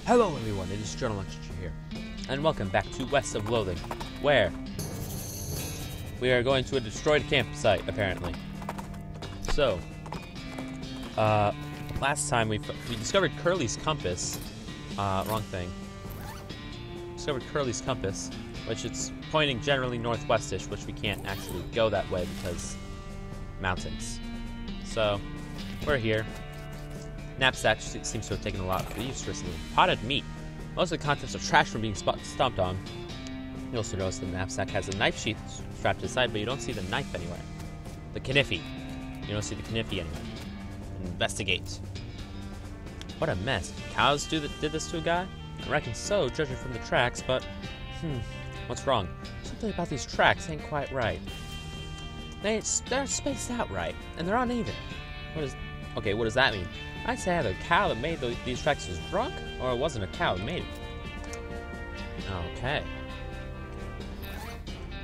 Hello everyone, it is JonalotGG here, and welcome back to West of Loathing, where we are going to a destroyed campsite, apparently. So, last time we discovered Curly's compass, wrong thing. Discovered Curly's compass, which it's pointing generally northwestish, which we can't actually go that way because mountains. So, we're here. Knapsack seems to have taken a lot of use recently. Potted meat. Most of the contents are trash from being stomped on. You also notice the knapsack has a knife sheath strapped to the side, but you don't see the knife anywhere. The kniffy. You don't see the kniffy anywhere. Investigate. What a mess. Cows did this to a guy? I reckon so, judging from the tracks, but... what's wrong? Something about these tracks ain't quite right. They're spaced out right, and they're uneven. Okay, what does that mean? I'd say either the cow that made these tracks was drunk, or it wasn't a cow that made it. Okay.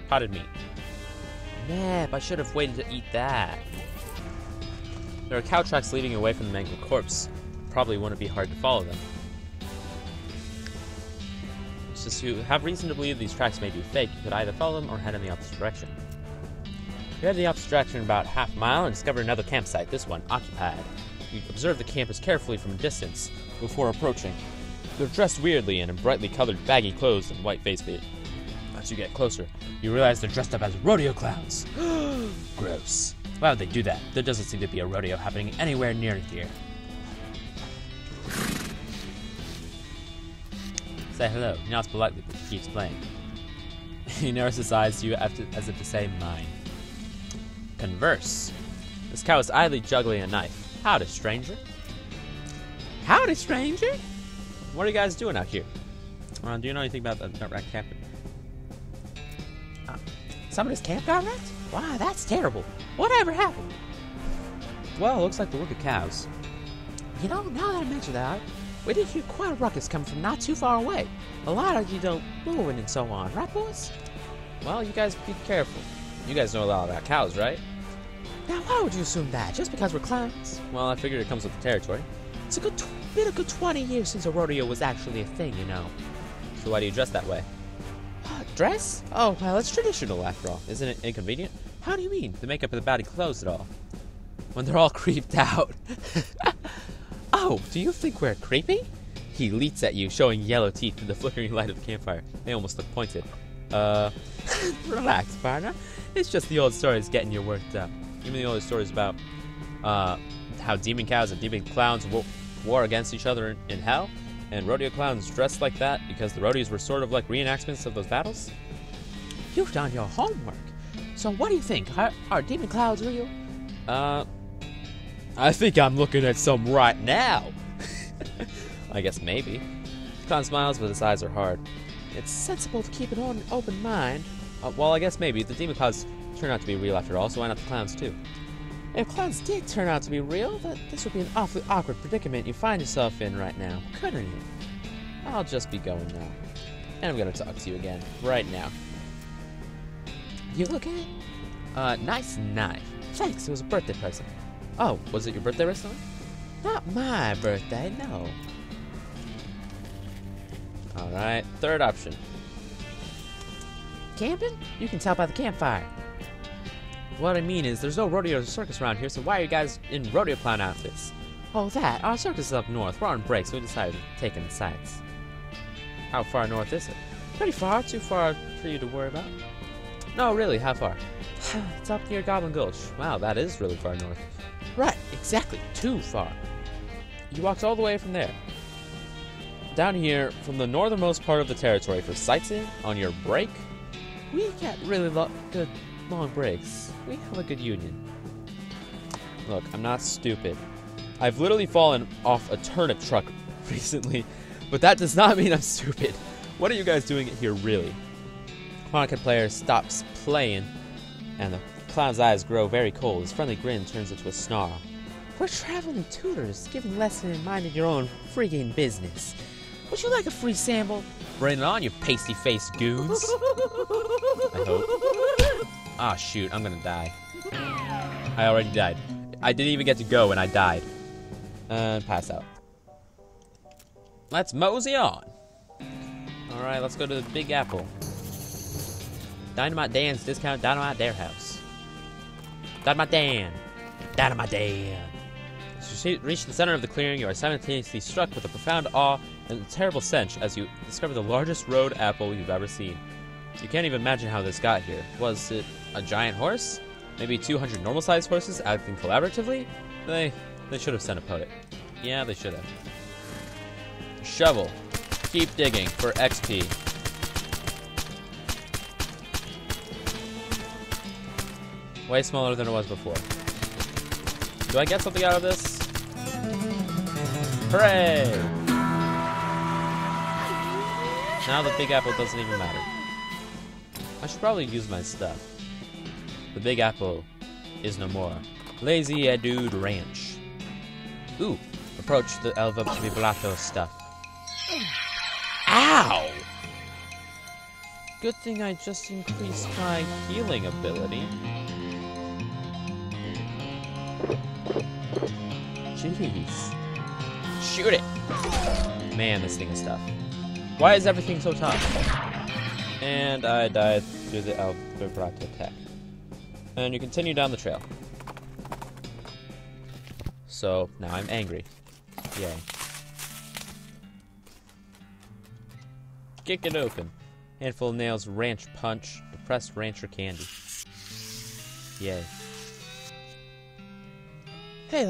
Potted meat. Nap, I should have waited to eat that. There are cow tracks leading away from the mangled corpse. Probably wouldn't be hard to follow them. It's just you have reason to believe these tracks may be fake. You could either follow them or head in the opposite direction. You head the opposite direction about half a mile and discover another campsite, this one occupied. You observe the campers carefully from a distance before approaching. They're dressed weirdly and in brightly colored baggy clothes and white face paint. As you get closer, you realize they're dressed up as rodeo clowns. Gross. Why would they do that? There doesn't seem to be a rodeo happening anywhere near here. Say hello. He nods politely, but keeps playing. He narrows his eyes to you as if to say mine. Converse. This cow is idly juggling a knife. Howdy, stranger. Howdy, stranger. What are you guys doing out here? Do you know anything about the nut-rack camp? Somebody's camp got wrecked? Wow, that's terrible. Whatever happened? Well, it looks like the work of cows. You know, now that I mention that, we did hear quite a ruckus coming from not too far away. A lot of, moving and so on, right, boys? Well, you guys be careful. You guys know a lot about cows, right? Now, why would you assume that? Just because we're clowns? Well, I figured it comes with the territory. It's been a good 20 years since a rodeo was actually a thing, you know. So why do you dress that way? Dress? Oh, well, it's traditional after all. Isn't it inconvenient? How do you mean? The makeup of the body clothes at all? When they're all creeped out. Oh, do you think we're creepy? He leaps at you, showing yellow teeth in the flickering light of the campfire. They almost look pointed. Relax, partner. It's just the old stories getting you worked up. Even the old stories about how demon cows and demon clowns war against each other in hell, and rodeo clowns dressed like that because the rodeos were sort of like reenactments of those battles. You've done your homework. So what do you think? Are demon clowns real? I think I'm looking at some right now. I guess maybe. The clown smiles, but his eyes are hard. It's sensible to keep an open mind. Well, I guess maybe. The demon clouds turn out to be real after all, so why not the clowns too? If clowns did turn out to be real, this would be an awfully awkward predicament you find yourself in right now, couldn't it? I'll just be going now. And I'm gonna talk to you again, right now. You looking? Nice knife. Thanks, it was a birthday present. Oh, was it your birthday recently? Not my birthday, no. Alright, third option. Camping? You can tell by the campfire. What I mean is, there's no rodeo or circus around here, so why are you guys in rodeo clown outfits? Oh, that. Our circus is up north. We're on break, so we decided to take in the sights. How far north is it? Pretty far. Too far for you to worry about. No, really, how far? It's up near Goblin Gulch. Wow, that is really far north. Right, exactly. Too far. You walked all the way from there. Down here, from the northernmost part of the territory for sightseeing on your break. We get really good long breaks. We have a good union. Look, I'm not stupid. I've literally fallen off a turnip truck recently, but that does not mean I'm stupid. What are you guys doing here, really? Harmonica player stops playing, and the clown's eyes grow very cold. His friendly grin turns into a snarl. We're traveling tutors, giving lessons and minding your own friggin' business. Would you like a free sample? Bring it on, you pasty-faced goons. I hope. Ah, shoot, I'm gonna die. I already died. I didn't even get to go and I died. And pass out. let's mosey on. Alright, let's go to the Big Apple. Dynamite Dan's Discount Dynamite Dare House. Dynamite Dan. Dynamite Dan. As you reach the center of the clearing, you are simultaneously struck with a profound awe and a terrible stench as you discover the largest road apple you've ever seen. You can't even imagine how this got here. Was it a giant horse? Maybe 200 normal-sized horses acting collaboratively? They should have sent a poet. Yeah, they should have. Shovel. Keep digging for XP. Way smaller than it was before. Do I get something out of this? Hooray! Now the Big Apple doesn't even matter. I should probably use my stuff. The Big Apple is no more. Lazy Dude Ranch. Ooh, approach the Elva Vibrato stuff. Ow! Good thing I just increased my healing ability. Jeez. Shoot it! Man, this thing is tough. Why is everything so tough? And I died through the Elva Vibrato attack. And you continue down the trail. So, now I'm angry. Yay. Kick it open. Handful of nails, ranch punch, depressed rancher candy. Yay. Hey,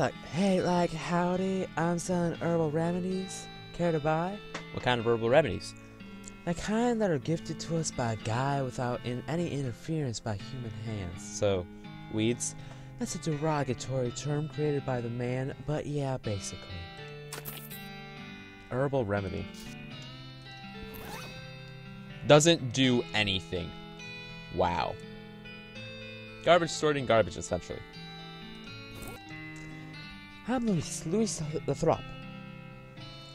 howdy, I'm selling herbal remedies. Care to buy? What kind of herbal remedies? The kind that are gifted to us by a guy without any interference by human hands. So, weeds? That's a derogatory term created by the man, but yeah, basically. Herbal remedy. Doesn't do anything. Wow. Garbage stored in garbage, essentially. I'm Luis Lathrop.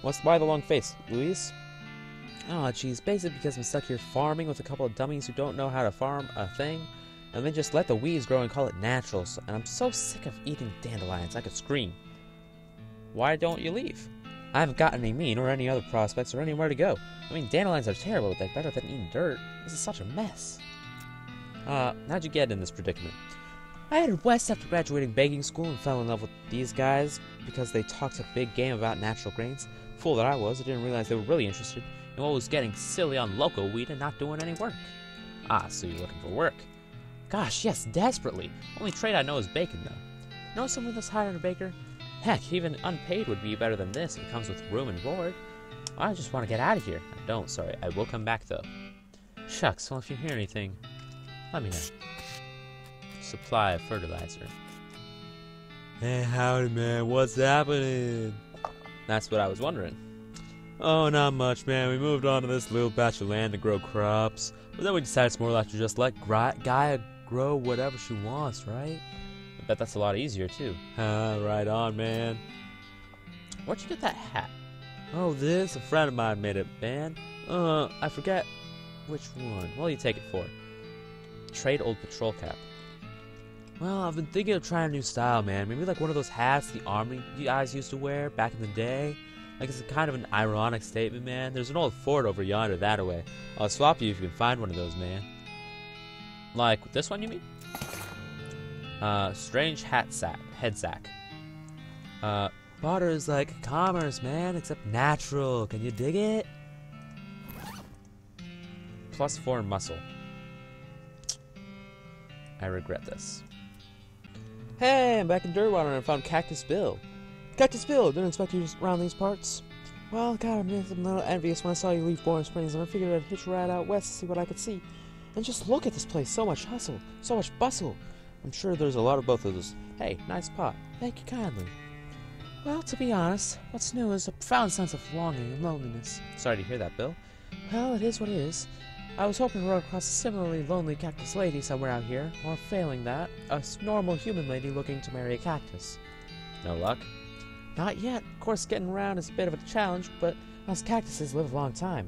Why the long face, Luis? Oh, geez, basically because I'm stuck here farming with a couple of dummies who don't know how to farm a thing, and then just let the weeds grow and call it natural, and I'm so sick of eating dandelions, I could scream. Why don't you leave? I haven't got any meat or any other prospects or anywhere to go. I mean, dandelions are terrible, but they're better than eating dirt. This is such a mess. How'd you get in this predicament? I headed west after graduating baking school and fell in love with these guys because they talked a big game about natural grains. Fool that I was, I didn't realize they were really interested in what was getting silly on local wheat and not doing any work. Ah, so you're looking for work. Gosh, yes, desperately. Only trade I know is baking, though. Know someone that's hiring a baker? Heck, even unpaid would be better than this. It comes with room and board. I just want to get out of here. I don't, sorry. I will come back, though. Shucks, well, if you hear anything, let me know. Supply of fertilizer. Hey, howdy, man. What's happening? That's what I was wondering. Oh, not much, man. We moved on to this little patch of land to grow crops. But then we decided it's more like to just let Gaia grow whatever she wants, right? I bet that's a lot easier, too. Right on, man. Where'd you get that hat? Oh, this? A friend of mine made it, man. I forget which one. What do you take it for? Trade old patrol cap. Well, I've been thinking of trying a new style, man. Maybe like one of those hats the army guys used to wear back in the day. Like, it's kind of an ironic statement, man. There's an old fort over yonder that-a-way. I'll swap you if you can find one of those, man. Like, this one, you mean? Strange head sack. Barter is like commerce, man, except natural. Can you dig it? +4 muscle. I regret this. Hey, I'm back in Dirtwater and I found Cactus Bill. Cactus Bill, didn't expect you around these parts. Well, God, I'm a little envious when I saw you leave Boring Springs, and I figured I'd hitch a ride out west to see what I could see. And just look at this place, so much hustle, so much bustle. I'm sure there's a lot of both of those. Hey, nice pot. Thank you kindly. Well, to be honest, what's new is a profound sense of longing and loneliness. Sorry to hear that, Bill. Well, it is what it is. I was hoping to run across a similarly lonely cactus lady somewhere out here, or failing that, a normal human lady looking to marry a cactus. No luck? Not yet. Of course, getting around is a bit of a challenge, but us cactuses live a long time.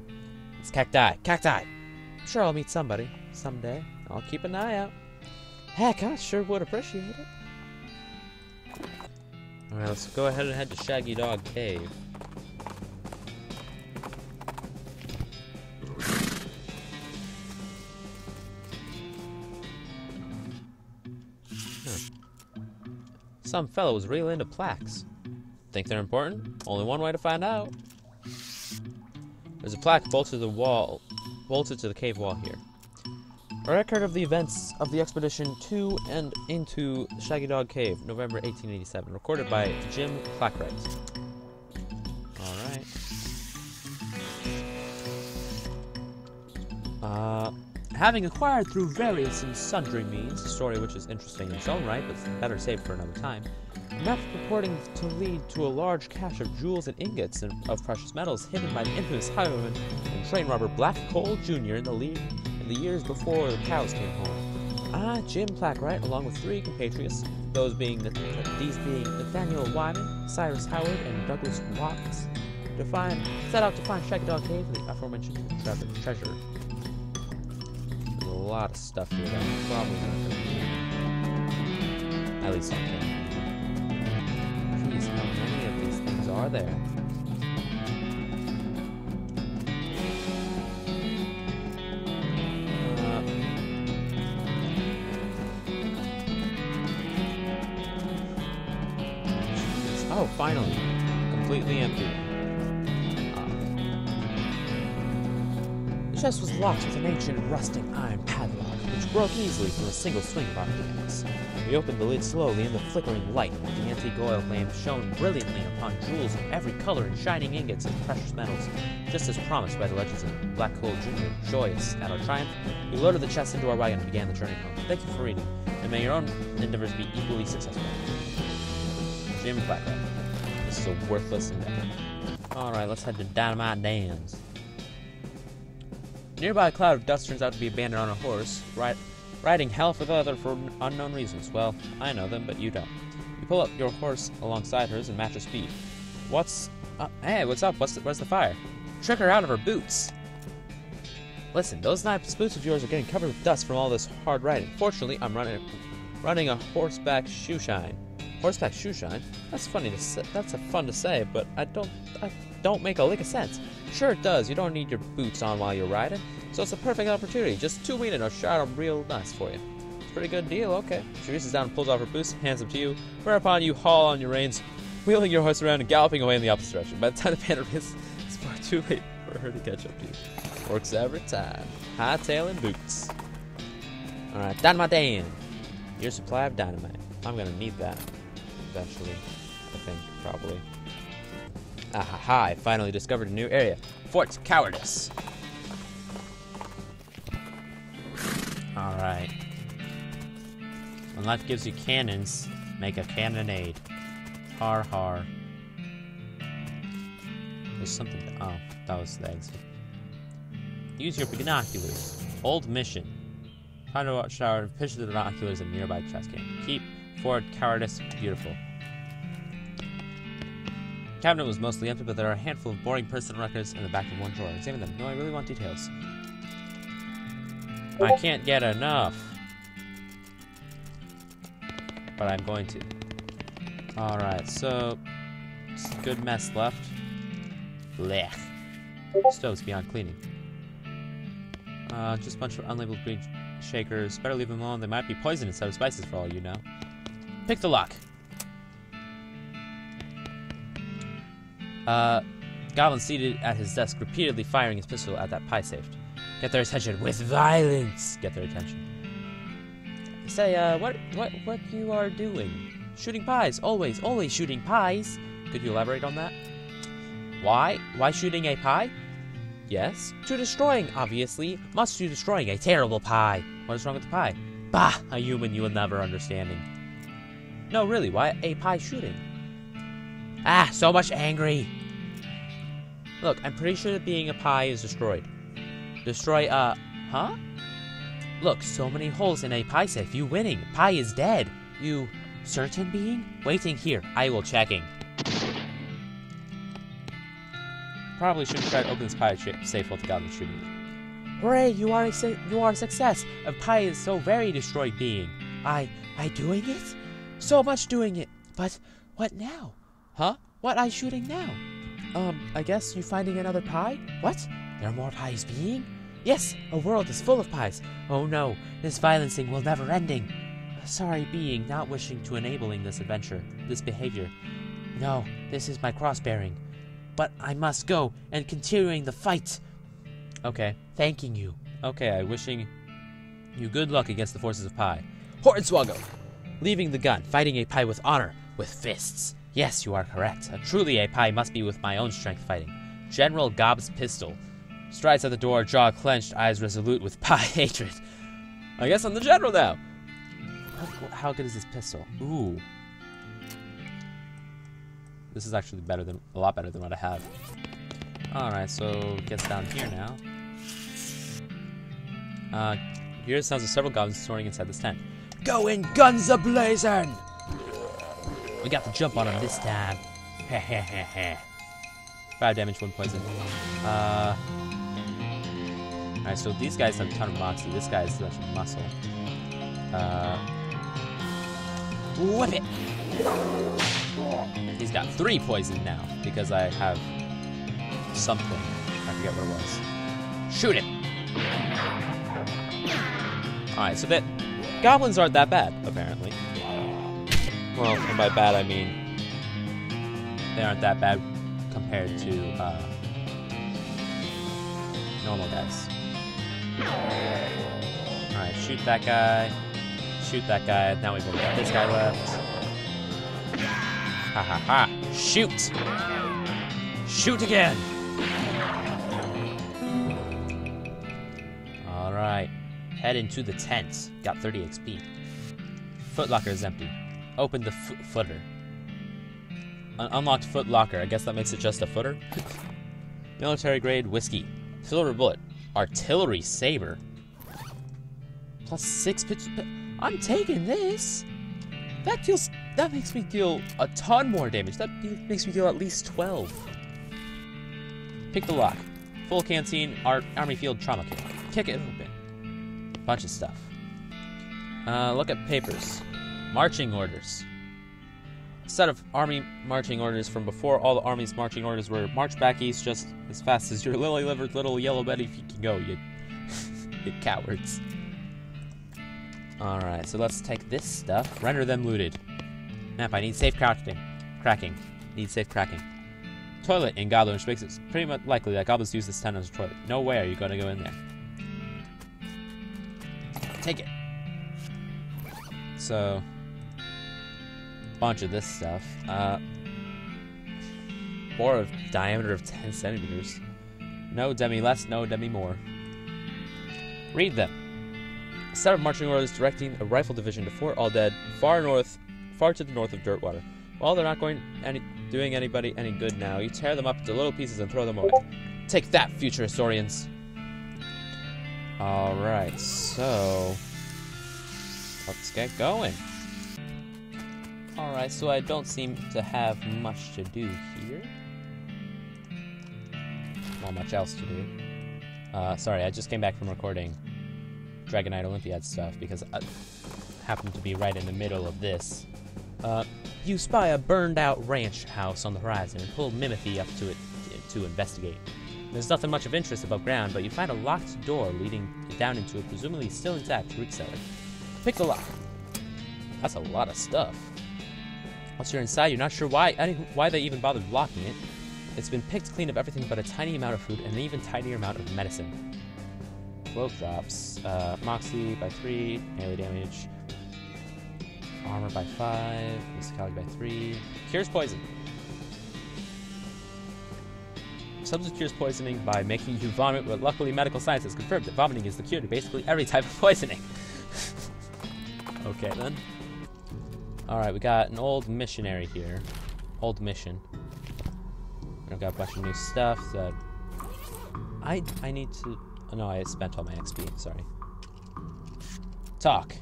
It's cacti. Cacti! I'm sure I'll meet somebody, someday. I'll keep an eye out. Heck, I sure would appreciate it. Alright, let's go ahead and head to Shaggy Dog Cave. Some fellow was really into plaques. Think they're important? Only one way to find out. There's a plaque bolted to the cave wall here. A record of the events of the expedition to and into Shaggy Dog Cave, November 1887, recorded by Jim Plackwright. Alright. Having acquired through various and sundry means, a story which is interesting in its own right, but better saved for another time, a map purporting to lead to a large cache of jewels and ingots of precious metals hidden by the infamous highwayman and train robber Black Cole Jr. in the years before the cows came home. Jim Plackwright, along with 3 compatriots, these being Nathaniel Wyman, Cyrus Howard, and Douglas Watts, set out to find Shaggy Dog Cave and the aforementioned treasure. There's a lot of stuff here that I'm probably not going to do. At least I can. Jeez, how many of these things are there? Oh, finally. Completely empty. The chest was locked with an ancient rusting iron padlock, which broke easily from a single swing of our hands. We opened the lid slowly in the flickering light. The antique oil lamp shone brilliantly upon jewels of every color and shining ingots of precious metals, just as promised by the legends of Black Cole Jr. Joyous at our triumph, we loaded the chest into our wagon and began the journey home. Thank you for reading, and may your own endeavors be equally successful. Jim Plackwright. This is a worthless endeavor. Alright, let's head to Dynamite Dams. Nearby, a cloud of dust turns out to be a bandit on a horse, riding hell for the other for unknown reasons. Well, I know them, but you don't. You pull up your horse alongside hers and match her speed. What's up? Hey, what's up? Where's the fire? Trick her out of her boots. Listen, those nice boots of yours are getting covered with dust from all this hard riding. Fortunately, I'm running a horseback shoe shine. Horseback shoe shine? That's funny to say. That's fun to say, but I don't make a lick of sense. Sure it does. You don't need your boots on while you're riding, so it's a perfect opportunity. Just 2 minutes, I'll shine them real nice for you. It's a pretty good deal. Okay. She reaches down and pulls off her boots, hands them to you. Whereupon you haul on your reins, wheeling your horse around and galloping away in the opposite direction. By the time the bandit is, it's far too late for her to catch up to you. Works every time. Hightailing boots. All right, Dynamite Dan. Your supply of dynamite. I'm gonna need that. Eventually, I think, probably. Ahaha, I finally discovered a new area. Fort Cowardice. Alright. When life gives you cannons, make a cannonade. Har har. There's something to, oh, that was the exit. Use your binoculars. Old mission. Find a watchtower and pitch the binoculars in a nearby chest camp. Keep Fort Cowardice beautiful. The cabinet was mostly empty, but there are a handful of boring personal records in the back of one drawer. Examine them. No, I really want details. I can't get enough. But I'm going to. Alright, so it's a good mess left. Blech. Stoves beyond cleaning. Just a bunch of unlabeled green shakers. Better leave them alone. They might be poison instead of spices for all you know. Pick the lock. Goblin seated at his desk, repeatedly firing his pistol at that pie safe. Get their attention with violence. Get their attention. Say, what you are doing? Shooting pies. Always shooting pies. Could you elaborate on that? Why? Why shooting a pie? Yes. To destroying, obviously. Must to destroying a terrible pie. What is wrong with the pie? Bah! A human you will never understanding. No, really, why a pie shooting? Ah, so much angry. Look, I'm pretty sure that being a pie is destroyed. Destroy, huh? Look, so many holes in a pie safe. You winning. Pie is dead. You certain being? Waiting here. I will checking. Probably shouldn't try to open this pie safe while the goblin shooting it. Hooray, you are a success. A pie is so very destroyed being. I doing it? So much doing it. But what now? Huh? What I shooting now? I guess you finding another pie? What? There are more pies being? Yes, a world is full of pies. Oh no, this violencing will never ending. Sorry being, not wishing to enabling this adventure, this behavior. No, this is my cross-bearing. But I must go, and continuing the fight. Okay, thanking you. Okay, I wishing you good luck against the forces of Pi. Hornswoggle! Leaving the gun, fighting a Pi with honor, with fists. Yes, you are correct. Truly a Pi must be with my own strength fighting. General Gob's pistol. Strides at the door, jaw clenched, eyes resolute with Pi hatred. I guess I'm the general now. How good is this pistol? Ooh. This is actually a lot better than what I have. Alright, so gets down here now. Hear the sounds of several goblins snoring inside this tent. Go in, guns a-blazing! We got the jump on him this time. Heh heh heh heh. 5 damage, 1 poison. Alright, so these guys have a ton of moxie. This guy has a bunch of muscle. Whip it! He's got 3 poison now, because I have something. I forget what it was. Shoot him! Alright, so that goblins aren't that bad, apparently. Well, and by bad I mean they aren't that bad compared to normal guys. Alright, shoot that guy. Shoot that guy. Now we've only got this guy left. Ha ha ha. Shoot! Shoot again! Alright. Head into the tent. Got 30 XP. Footlocker is empty. Open the footer. Unlocked footlocker. I guess that makes it just a footer. Military grade whiskey. Silver bullet. Artillery saber. Plus 6 pitch. I'm taking this. That makes me deal a ton more damage. That makes me deal at least 12. Pick the lock. Full canteen. Army field trauma kit. Kick it open. Bunch of stuff. Look at papers. Marching orders. Set of army marching orders from before all the army's marching orders were march back east just as fast as your lily-livered little yellow Betty feet can go, you cowards. Alright, so let's take this stuff. Render them looted. Map, I need safe cracking. Need safe cracking. Toilet in Goblin, which makes it pretty much likely that goblins use this tent as a toilet. No way are you going to go in there. Take it. So, bunch of this stuff. Bore of diameter of 10 centimeters. No demi less, no demi more. Read them. A set of marching orders directing a rifle division to Fort Alldead, far to the north of Dirtwater. While they're not doing anybody any good now, you tear them up into little pieces and throw them away. Take that, future historians. Alright, so let's get going. Alright, so I don't seem to have much to do here. Not much else to do. Sorry, I just came back from recording Dragon Knight Olympiad stuff because I happened to be right in the middle of this. You spy a burned-out ranch house on the horizon and pull Mimothy up to it to investigate. There's nothing much of interest above ground, but you find a locked door leading down into a presumably still intact root cellar. Pick the lock. That's a lot of stuff. Once you're inside, you're not sure why they even bothered locking it. It's been picked clean of everything but a tiny amount of food and an even tinier amount of medicine. Cloak drops. Moxie by 3, melee damage. Armor by 5, physicality by 3. Cures poison. Substance cures poisoning by making you vomit, but luckily medical science has confirmed that vomiting is the cure to basically every type of poisoning. Okay then. Alright, we got an old missionary here. Old mission. I've got a bunch of new stuff that I need to... Oh, no, I spent all my XP, sorry. Talk.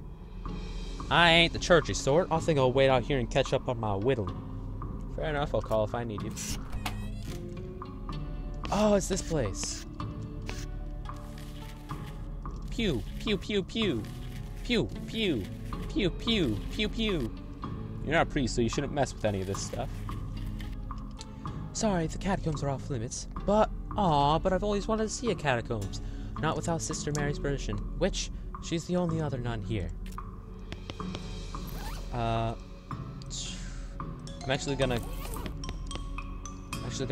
I ain't the churchy sort. I think I'll wait out here and catch up on my whittling. Fair enough, I'll call if I need you. Oh, it's this place. Pew, pew, pew, pew. Pew, pew, pew, pew, pew, pew. You're not a priest, so you shouldn't mess with any of this stuff. Sorry, the catacombs are off limits. But I've always wanted to see a catacombs. Not without Sister Mary's permission, which, she's the only other nun here. I'm actually gonna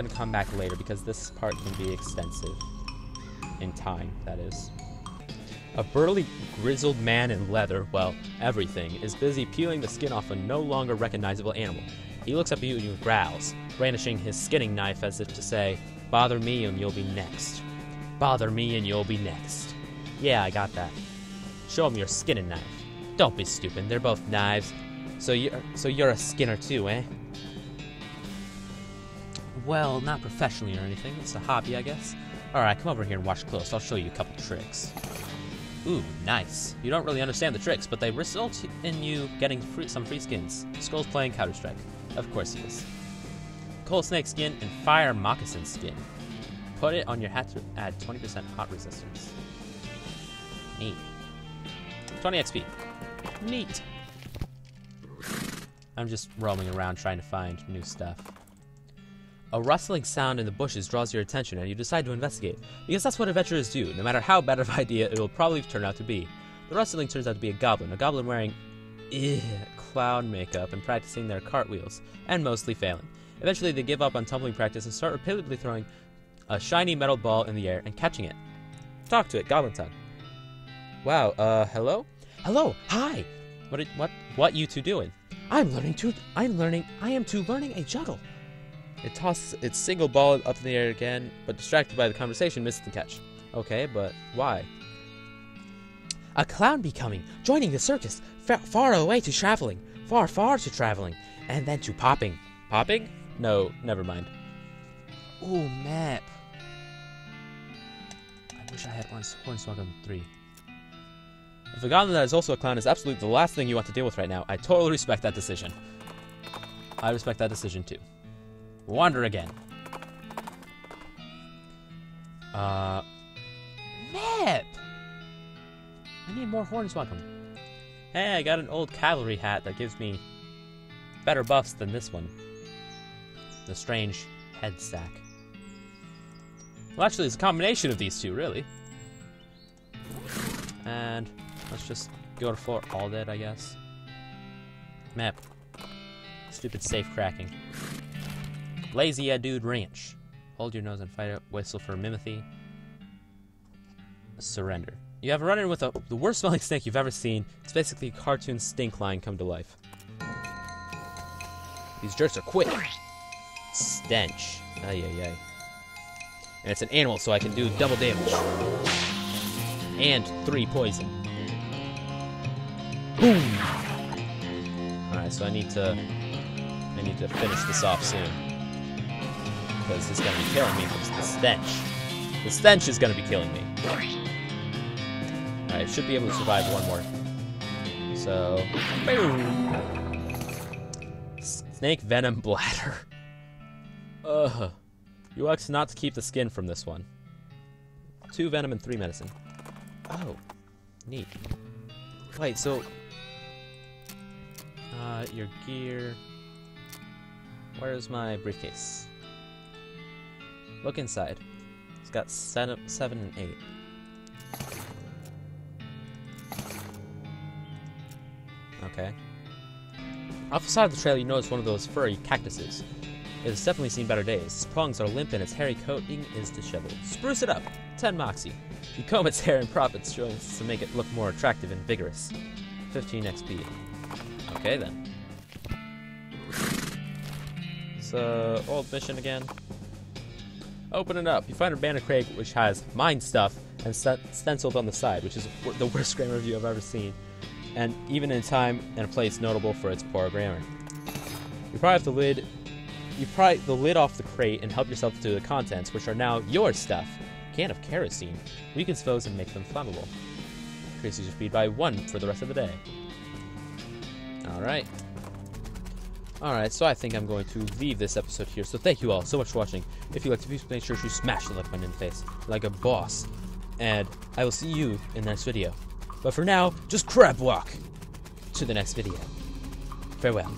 come back later because this part can be extensive. In time, that is. A burly, grizzled man in leather, well, everything, is busy peeling the skin off a no longer recognizable animal. He looks up at you and growls, brandishing his skinning knife as if to say, "Bother me and you'll be next. Bother me and you'll be next." Yeah, I got that. Show him your skinning knife. Don't be stupid, they're both knives. So you're a skinner too, eh? Well, not professionally or anything. It's a hobby, I guess. Alright, come over here and watch close. I'll show you a couple tricks. Ooh, nice. You don't really understand the tricks, but they result in you getting some free skins. Skull's playing Counter-Strike. Of course he is. Coal snake skin and fire moccasin skin. Put it on your hat to add 20% hot resistance. Neat. 20 XP. Neat. I'm just roaming around trying to find new stuff. A rustling sound in the bushes draws your attention and you decide to investigate, because that's what adventurers do. No matter how bad of an idea it will probably turn out to be. The rustling turns out to be a goblin wearing clown makeup and practicing their cartwheels, and mostly failing. Eventually they give up on tumbling practice and start repeatedly throwing a shiny metal ball in the air and catching it. Talk to it, goblin tongue. Wow, hello? Hello, hi! What you two doing? I am learning a juggle. It tosses its single ball up in the air again, but distracted by the conversation, misses the catch. Okay, but why? A clown be coming, joining the circus, far away to traveling, far to traveling, and then to popping. Popping? No, never mind. Ooh, map. I wish I had Hornswoggle 3. If a goblin that is also a clown is absolutely the last thing you want to deal with right now, I totally respect that decision. I respect that decision too. Wander again. Map! I need more Hornswoggle. Hey, I got an old cavalry hat that gives me better buffs than this one. The strange head sack. Well, actually, it's a combination of these two, really. And let's just go to floor all dead, I guess. Map. Stupid safe cracking. Lazy Dude Ranch. Hold your nose and fight it. Whistle for Mimothy. Surrender. You have a run-in with the worst smelling snake you've ever seen. It's basically a cartoon stink line come to life. These jerks are quick. Stench. Ay ay ay. And it's an animal, so I can do double damage. And 3 poison. Boom! Alright, so I need to finish this off soon. Because it's gonna be killing me from the stench. The stench is gonna be killing me. Alright, I should be able to survive one more. So, boom! Snake venom bladder. Ugh. You elect not to keep the skin from this one. 2 venom and 3 medicine. Oh, neat. Wait, so your gear. Where's my briefcase? Look inside. It's got 7 and 8. Okay. Off the side of the trail, you notice one of those furry cactuses. It has definitely seen better days. Its prongs are limp and its hairy coating is disheveled. Spruce it up. 10 moxie. You comb its hair and prop its joints to make it look more attractive and vigorous. 15 XP. Okay then. So, old mission again. Open it up. You find a banner crate which has mine stuff and stenciled on the side, which is the worst grammar review I've ever seen. And even in time and a place notable for its poor grammar. You pry the lid off the crate and help yourself to the contents, which are now your stuff. A can of kerosene weakens foes and makes them flammable. Increases your speed by 1 for the rest of the day. Alright, so I think I'm going to leave this episode here. So thank you all so much for watching. If you liked the video, make sure to smash the like button in the face like a boss. And I will see you in the next video. But for now, just crab walk to the next video. Farewell.